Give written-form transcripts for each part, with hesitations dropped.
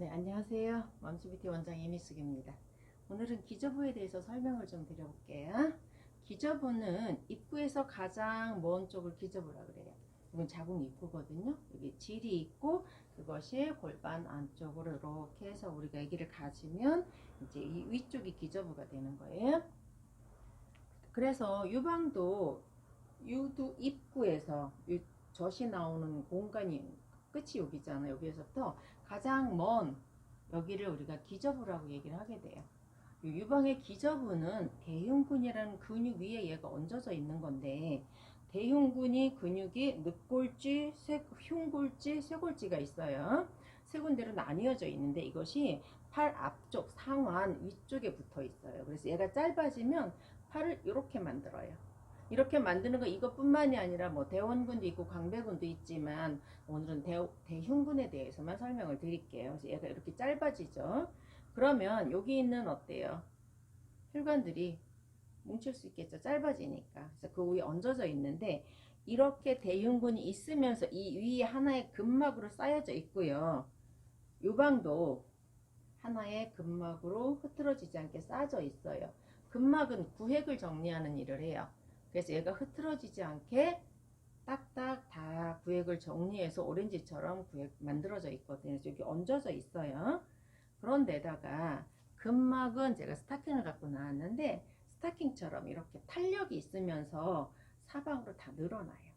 네, 안녕하세요. 맘스뷰티 원장 이미숙입니다. 오늘은 기저부에 대해서 설명을 좀 드려볼게요. 기저부는 입구에서 가장 먼 쪽을 기저부라 그래요. 이건 자궁 입구거든요. 여기 질이 있고 그것이 골반 안쪽으로 이렇게 해서 우리가 아기를 가지면 이제 이 위쪽이 기저부가 되는 거예요. 그래서 유방도 유두 입구에서 젖이 나오는 공간이 끝이 여기잖아요. 여기에서부터 가장 먼 여기를 우리가 기저부라고 얘기를 하게 돼요. 유방의 기저부는 대흉근이라는 근육 위에 얘가 얹어져 있는 건데, 대흉근이 근육이 늑골지, 흉골지, 쇄골지가 있어요. 세 군데로 나뉘어져 있는데 이것이 팔 앞쪽 상완 위쪽에 붙어 있어요. 그래서 얘가 짧아지면 팔을 이렇게 만들어요. 이렇게 만드는 거 이것뿐만이 아니라 뭐 대원근도 있고 광배근도 있지만 오늘은 대흉근에 대해서만 설명을 드릴게요. 그래서 얘가 이렇게 짧아지죠. 그러면 여기 있는 어때요? 혈관들이 뭉칠 수 있겠죠. 짧아지니까. 그래서 그 위에 얹어져 있는데 이렇게 대흉근이 있으면서 이 위에 하나의 근막으로 쌓여져 있고요. 유방도 하나의 근막으로 흐트러지지 않게 쌓여져 있어요. 근막은 구획을 정리하는 일을 해요. 그래서 얘가 흐트러지지 않게 딱딱 다 구획을 정리해서 오렌지처럼 구획 만들어져 있거든요. 그래서 여기 얹어져 있어요. 그런데다가 근막은 제가 스타킹을 갖고 나왔는데 스타킹처럼 이렇게 탄력이 있으면서 사방으로 다 늘어나요.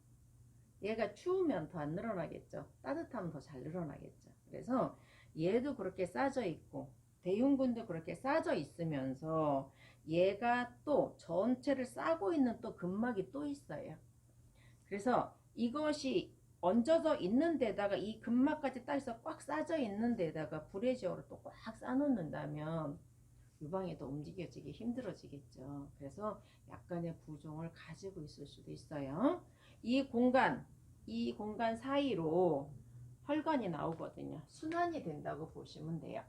얘가 추우면 더 안 늘어나겠죠. 따뜻하면 더 잘 늘어나겠죠. 그래서 얘도 그렇게 싸져 있고 대흉근도 그렇게 싸져 있으면서 얘가 또 전체를 싸고 있는 또 근막이 또 있어요. 그래서 이것이 얹어져 있는 데다가 이 근막까지 따서 꽉 싸져 있는 데다가 브래지어로 또 꽉 싸놓는다면 유방이 더 움직여지기 힘들어지겠죠. 그래서 약간의 부종을 가지고 있을 수도 있어요. 이 공간 사이로 혈관이 나오거든요. 순환이 된다고 보시면 돼요.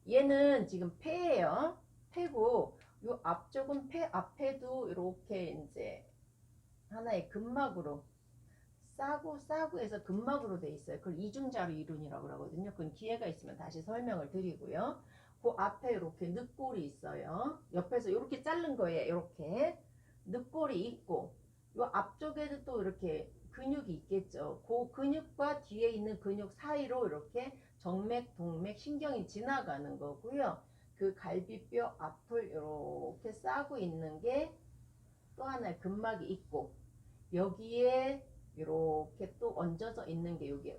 얘는 지금 폐예요. 폐고 요 앞쪽은 폐 앞에도 이렇게 이제 하나의 근막으로 싸고 해서 근막으로 돼 있어요. 그걸 이중자로 이론이라고 그러거든요. 그건 기회가 있으면 다시 설명을 드리고요. 그 앞에 이렇게 늑골이 있어요. 옆에서 이렇게 자른 거예요. 이렇게 늑골이 있고 요 앞쪽에도 또 이렇게 근육이 있겠죠. 그 근육과 뒤에 있는 근육 사이로 이렇게 정맥, 동맥, 신경이 지나가는 거고요. 그 갈비뼈 앞을 이렇게 싸고 있는 게 또 하나의 근막이 있고 여기에 이렇게 또 얹어져 있는 게 여기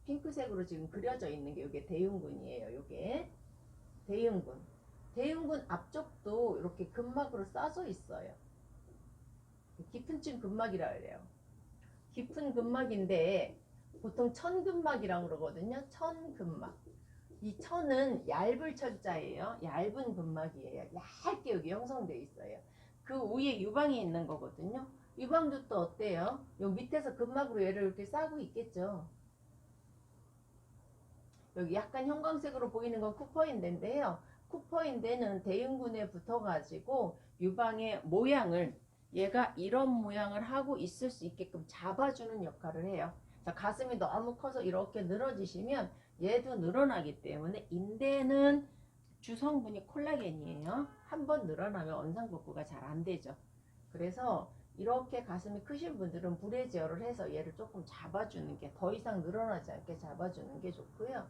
핑크색으로 지금 그려져 있는 게 이게 대흉근이에요. 요게 대흉근. 대흉근 앞쪽도 이렇게 근막으로 싸져 있어요. 깊은 층 근막이라 그래요. 깊은 근막인데 보통 천근막이라고 그러거든요. 천근막. 이 천은 얇을 천자예요. 얇은 근막이에요. 얇게 여기 형성되어 있어요. 그 위에 유방이 있는 거거든요. 유방도 또 어때요? 요 밑에서 근막으로 얘를 이렇게 싸고 있겠죠. 여기 약간 형광색으로 보이는 건 쿠퍼인데인데요. 쿠퍼인데는 대흉근에 붙어가지고 유방의 모양을 얘가 이런 모양을 하고 있을 수 있게끔 잡아주는 역할을 해요. 자, 가슴이 너무 커서 이렇게 늘어지시면 얘도 늘어나기 때문에 인대는 주성분이 콜라겐이에요. 한번 늘어나면 원상복구가 잘 안 되죠. 그래서 이렇게 가슴이 크신 분들은 브래지어를 해서 얘를 조금 잡아주는 게 더 이상 늘어나지 않게 잡아주는 게 좋고요.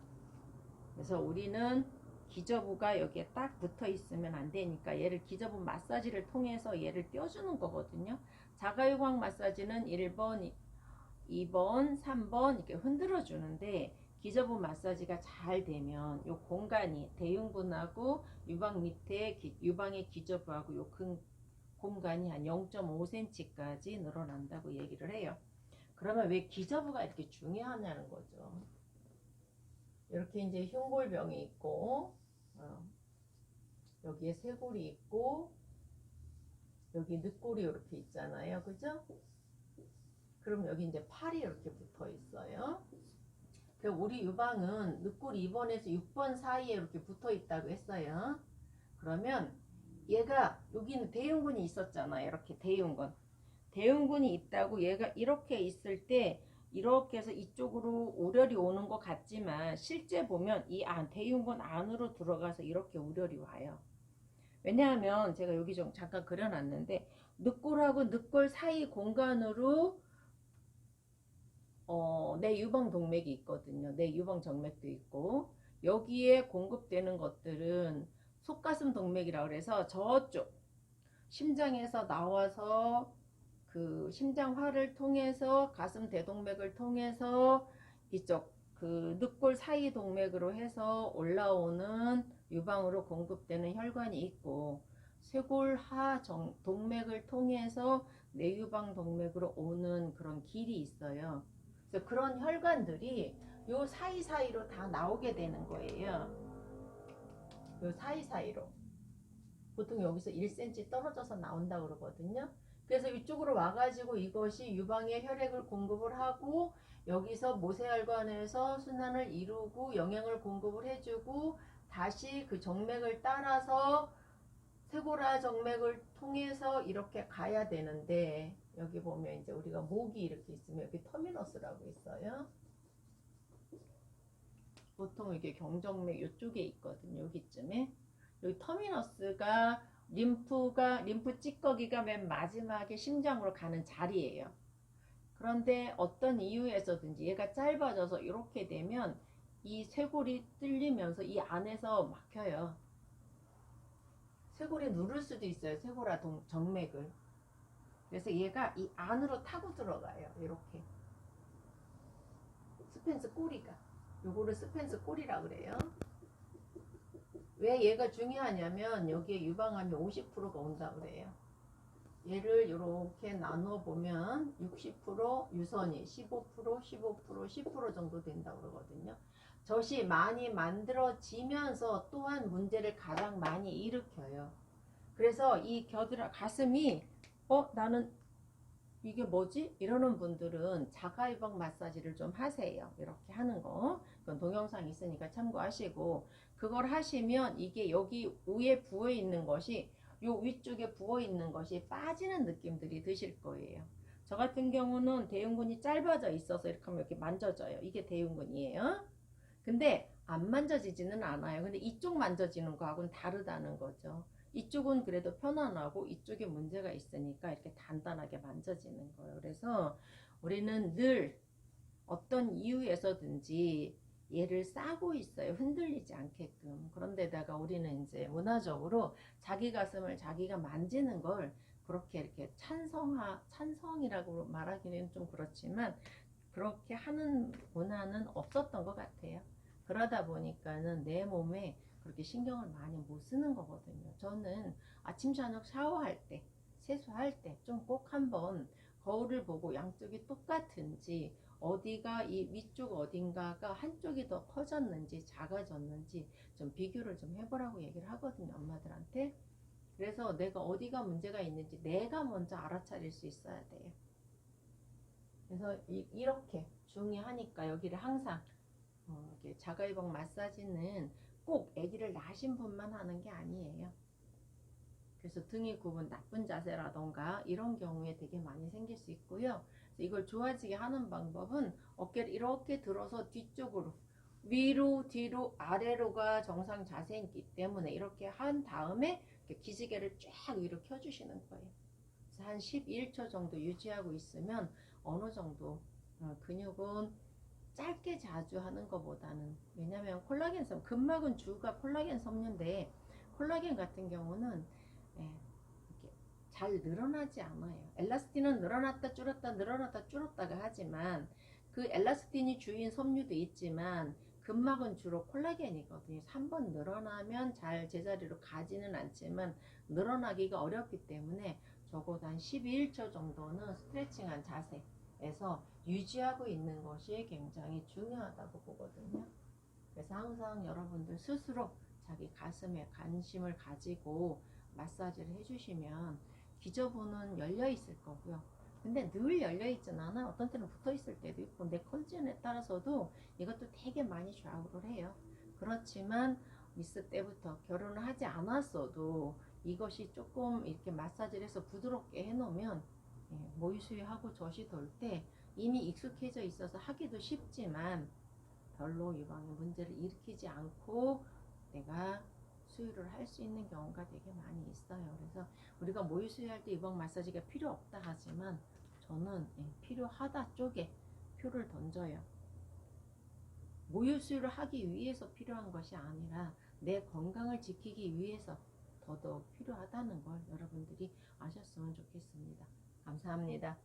그래서 우리는 기저부가 여기에 딱 붙어 있으면 안 되니까 얘를 기저부 마사지를 통해서 얘를 띄워주는 거거든요. 자가유광 마사지는 1번, 2번, 3번 이렇게 흔들어 주는데 기저부 마사지가 잘 되면 요 공간이 대흉근하고 유방 밑에 유방의 기저부하고 요 공간이 한 0.5cm까지 늘어난다고 얘기를 해요. 그러면 왜 기저부가 이렇게 중요하냐는 거죠. 이렇게 이제 흉골병이 있고 여기에 쇄골이 있고 여기 늑골이 이렇게 있잖아요. 그죠? 그럼 여기 이제 팔이 이렇게 붙어 있어요. 우리 유방은 늑골 2번에서 6번 사이에 이렇게 붙어 있다고 했어요. 그러면 얘가 여기는 대흉근이 있었잖아요. 이렇게 대흉근이 있다고 얘가 이렇게 있을 때 이렇게 해서 이쪽으로 우렬이 오는 것 같지만 실제 보면 이 대흉근 안으로 들어가서 이렇게 우렬이 와요. 왜냐하면 제가 여기 좀 잠깐 그려놨는데 늑골하고 늑골 사이 공간으로 내유방 동맥이 있거든요. 내유방 정맥도 있고 여기에 공급되는 것들은 속가슴 동맥이라고 해서 저쪽 심장에서 나와서 그 심장화를 통해서 가슴 대동맥을 통해서 이쪽 그 늑골 사이 동맥으로 해서 올라오는 유방으로 공급되는 혈관이 있고 쇄골하 동맥을 통해서 내유방 동맥으로 오는 그런 길이 있어요. 그래서 그런 혈관들이 요 사이사이로 다 나오게 되는 거예요. 요 사이사이로. 보통 여기서 1cm 떨어져서 나온다고 그러거든요. 그래서 이쪽으로 와가지고 이것이 유방에 혈액을 공급을 하고 여기서 모세혈관에서 순환을 이루고 영양을 공급을 해주고 다시 그 정맥을 따라서 쇄골하 정맥을 통해서 이렇게 가야 되는데 여기 보면 이제 우리가 목이 이렇게 있으면 여기 터미너스라고 있어요. 보통 이게 경정맥 이쪽에 있거든요. 여기쯤에. 여기 터미너스가 림프 찌꺼기가 맨 마지막에 심장으로 가는 자리예요. 그런데 어떤 이유에서든지 얘가 짧아져서 이렇게 되면 이 쇄골이 뚫리면서 이 안에서 막혀요. 쇄골이 누를 수도 있어요. 쇄골하 정맥을. 그래서 얘가 이 안으로 타고 들어가요. 이렇게. 스펜스 꼬리가. 요거를 스펜스 꼬리라 그래요. 왜 얘가 중요하냐면 여기에 유방암이 50%가 온다 그래요. 얘를 이렇게 나눠 보면 60% 유선이 15% 10% 정도 된다고 그러거든요. 젖이 많이 만들어지면서 또한 문제를 가장 많이 일으켜요. 그래서 이 가슴이 나는 이게 뭐지? 이러는 분들은 자가유방 마사지를 좀 하세요. 이렇게 하는 거. 그건 동영상 있으니까 참고하시고 그걸 하시면 이게 여기 위에 부어 있는 것이 요 위쪽에 부어 있는 것이 빠지는 느낌들이 드실 거예요. 저 같은 경우는 대흉근이 짧아져 있어서 이렇게 하면 이렇게 만져져요. 이게 대흉근이에요. 근데 안 만져지지는 않아요. 근데 이쪽 만져지는 거하고는 다르다는 거죠. 이쪽은 그래도 편안하고 이쪽에 문제가 있으니까 이렇게 단단하게 만져지는 거예요. 그래서 우리는 늘 어떤 이유에서든지 얘를 싸고 있어요. 흔들리지 않게끔. 그런데다가 우리는 이제 문화적으로 자기 가슴을 자기가 만지는 걸 그렇게 이렇게 찬성이라고 말하기는 좀 그렇지만 그렇게 하는 문화는 없었던 것 같아요. 그러다 보니까는 내 몸에 그렇게 신경을 많이 못 쓰는 거거든요. 저는 아침 저녁 샤워할 때 세수할 때 좀 꼭 한번 거울을 보고 양쪽이 똑같은지 어디가 이 위쪽 어딘가가 한쪽이 더 커졌는지 작아졌는지 좀 비교를 좀 해보라고 얘기를 하거든요. 엄마들한테. 그래서 내가 어디가 문제가 있는지 내가 먼저 알아차릴 수 있어야 돼요. 그래서 이렇게 중요하니까 여기를 항상 이렇게 자가유방 마사지는 꼭 아기를 낳으신 분만 하는 게 아니에요. 그래서 등이 굽은 나쁜 자세라던가 이런 경우에 되게 많이 생길 수 있고요. 이걸 좋아지게 하는 방법은 어깨를 이렇게 들어서 뒤쪽으로 위로 뒤로 아래로가 정상 자세이기 때문에 이렇게 한 다음에 이렇게 기지개를 쫙 위로 켜주시는 거예요. 그래서 한 11초 정도 유지하고 있으면 어느 정도 근육은 짧게 자주 하는 것보다는 왜냐면 콜라겐 섬 근막은 주가 콜라겐 섬유인데 콜라겐 같은 경우는 이렇게 잘 늘어나지 않아요. 엘라스틴은 늘어났다 줄었다 늘어났다 줄었다가 하지만 그 엘라스틴이 주인 섬유도 있지만 근막은 주로 콜라겐이거든요. 3번 늘어나면 잘 제자리로 가지는 않지만 늘어나기가 어렵기 때문에 적어도 한 11초 정도는 스트레칭한 자세에서 유지하고 있는 것이 굉장히 중요하다고 보거든요. 그래서 항상 여러분들 스스로 자기 가슴에 관심을 가지고 마사지를 해주시면 기저부는 열려 있을 거고요. 근데 늘 열려 있진 않아. 어떤 때는 붙어 있을 때도 있고 내 컨디션에 따라서도 이것도 되게 많이 좌우를 해요. 그렇지만 미스 때부터 결혼을 하지 않았어도 이것이 조금 이렇게 마사지를 해서 부드럽게 해놓으면 모유수유하고 젖이 돌 때 이미 익숙해져 있어서 하기도 쉽지만 별로 유방에 문제를 일으키지 않고 내가 수유를 할 수 있는 경우가 되게 많이 있어요. 그래서 우리가 모유 수유할 때 유방 마사지가 필요 없다 하지만 저는 필요하다 쪽에 표를 던져요. 모유 수유를 하기 위해서 필요한 것이 아니라 내 건강을 지키기 위해서 더더욱 필요하다는 걸 여러분들이 아셨으면 좋겠습니다. 감사합니다.